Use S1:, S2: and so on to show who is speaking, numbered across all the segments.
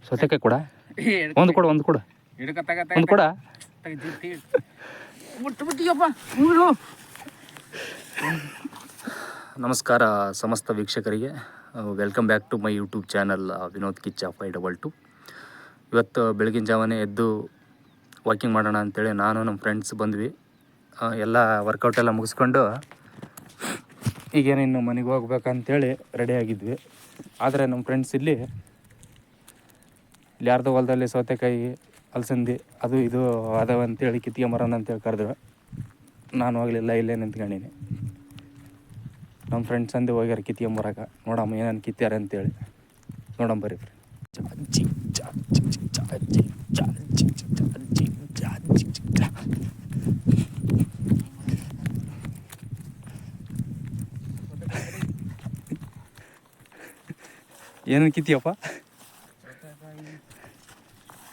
S1: ಸೌತೆಕಾಯಿ ಕೊಡ ಒಂದು ಕೊಡ ಒಂದು ಕೊಡ ಒಂದು ಕೊಡ. ನಮಸ್ಕಾರ ಸಮಸ್ತ ವೀಕ್ಷಕರಿಗೆ, welcome back to my YouTube channel Vinod Kichcha 522. ಇವತ್ತು ಬೆಳಗಿನ ಜಾವನೇ ಎದ್ದು ವಾಕಿಂಗ್ ಮಾಡೋಣ ಅಂಥೇಳಿ ನಾನು ನಮ್ಮ ಫ್ರೆಂಡ್ಸ್ ಬಂದ್ವಿ. ಎಲ್ಲ ವರ್ಕೌಟ್ ಎಲ್ಲ ಮುಗಿಸ್ಕೊಂಡು ಈಗೇನಿನ್ನು ಮನೆಗೆ ಹೋಗ್ಬೇಕಂತೇಳಿ ರೆಡಿ ಆಗಿದ್ವಿ. ಆದರೆ ನಮ್ಮ ಫ್ರೆಂಡ್ಸ್ ಇಲ್ಲಿ ಯಾರ್ದೋ ಹೊಲದಲ್ಲಿ ಸೌತೆಕಾಯಿ, ಅಲಸಂದಿ ಅದು ಇದು ಅದಾವ ಅಂತೇಳಿ ಕಿತ್ಕೊಂಬರೋಣ ಅಂತೇಳಿ ಕರೆದ್ವಿ. ನಾನು ಹೋಗಲಿಲ್ಲ, ಇಲ್ಲೇ ನಿಂತ್ಕೊಂಡೀನಿ. ನಮ್ಮ ಫ್ರೆಂಡ್ಸ್ ಅಂದು ಹೋಗ್ಯಾರ ಕಿತ್ಕೊಂಬರಕ್ಕೆ. ನೋಡಮ್ಮ ಏನೇನು ಕಿತ್ಯಾರ ಅಂತೇಳಿ ನೋಡಮ್ಮ ಬರ್ರಿ. ಏನೇನು ಕಿತ್ತೀಯಪ್ಪ?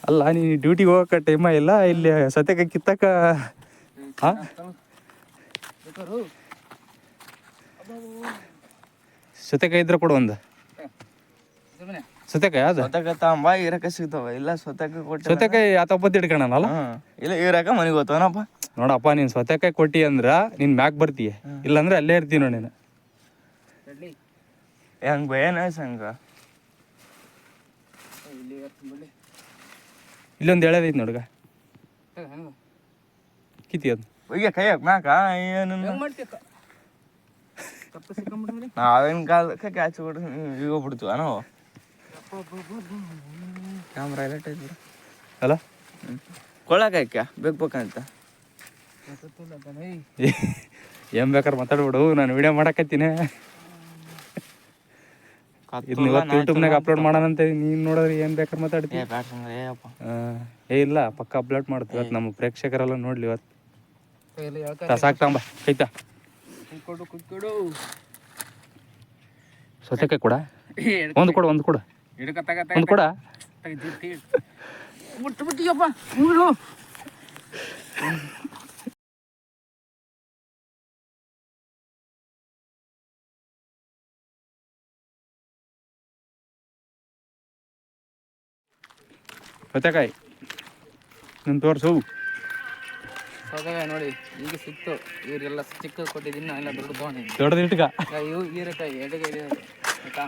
S1: ಅಲ್ಲ, ನೀನು ಡ್ಯೂಟಿಗೆ ಹೋಗಕ್ಕೆ ಟೈಮ ಇಲ್ಲ, ಇಲ್ಲಿ ಸತ್ಯಕ್ಕೆ ಕಿತ್ತಕ್ಕ. ಹಾಂ, ಸೌತೆಕಾಯಿ ಇದ್ರೆ ಕೊಡು ಒಂದು. ಸೌತೆಕಾಯಿ ಅದು
S2: ಸೌತೆಕಾಯಿ ತಾಂಬ ಇರಕ ಸಿಗ್ತಾವ. ಇಲ್ಲ
S1: ಸೌತೆಕಾಯಿ ಆತಪ್ಪತ್ತು ಹಿಡ್ಕೊಳ್ಳೋಣಲ್ಲ.
S2: ಇಲ್ಲ ಇರಕ ಮನೆಗೆ ಹೋಗ್ತಾವನಪ್ಪ.
S1: ನೋಡಪ್ಪ, ನೀನು ಸೌತೆಕಾಯಿ ಕೊಟ್ಟಿ ಅಂದ್ರೆ ನೀನು ಮ್ಯಾಕ್ ಬರ್ತೀಯ, ಇಲ್ಲಾಂದ್ರೆ ಅಲ್ಲೇ ಇರ್ತೀವಿ ನೋಡಿ. ನೀನು
S2: ಹೆಂಗೆ ಭಯನ ಸಂಗ
S1: ಇಲ್ಲೊಂದು ಎಳೆದೈತಿ ನೋಡ್ಗ, ಕಿತ್ತಿ ಅದು
S2: ಈಗ ಕೈಯಕ್ ಮ್ಯಾಕ ಏನು ನಾವೇನು ಕಾಲಕ್ಕೆ ಕ್ಯಾಚ್ ಕೊಟ್ಟು ಈಗ ಹೋಗ್ಬಿಡ್ತೀವ ನಾವು. ಕ್ಯಾಮ್ರಾ ಎಲ್ಲ ಟೈಪ್
S1: ಅಲ್ಲ,
S2: ಕೊಳ್ಳಾಕ ಬೇಕಂತ
S1: ಏನ್ ಬೇಕಾದ್ರೆ ಮಾತಾಡ್ಬಿಡು. ನಾನು ವಿಡಿಯೋ ಮಾಡಕತ್ತೀನಿ. ಇದನ್ನ ಇವತ್ತು ಯೂಟ್ಯೂಬ್ನಾಗ ಅಪ್ಲೋಡ್ ಮಾಡೋಣಂತ. ನೀನು ನೋಡಿದ್ರೆ ಏನು ಬೇಕಾದ್ರೆ ಮಾತಾಡ್ತೀನಿ. ಇಲ್ಲ, ಪಕ್ಕ ಅಪ್ಲೋಡ್ ಮಾಡ್ತೀವಿ ಇವತ್ತು. ನಮ್ಮ ಪ್ರೇಕ್ಷಕರೆಲ್ಲ ನೋಡ್ಲಿ ಇವತ್ತು. ಸಾಕ್ತಂಬ ಕೈತಾ ಸೌತೆಕಾಯಿ ಕೊಡ ಒಂದು ಕೊಡ ಒಂದು ಕೊಡ ಒಂದು ಕೊಡ. ಸೌತೆಕಾಯಿ ನಿನ್ನ ತೋರಿಸು.
S3: ಸೌತೆಕಾಯಿ ನೋಡಿ ಈಗ ಸಿಕ್ತು. ಇವರೆಲ್ಲ ಚಿಕ್ಕ ಕೊಟ್ಟಿದ್ದೀನಿ, ಎಲ್ಲ ದೊಡ್ಡ
S1: ದೊಡ್ಡದು ಇಟ್ಕ
S3: ಇವು ಹೀರೆಕಾಯಿ ಎಡಗೈ ಆಯ್ತಾ.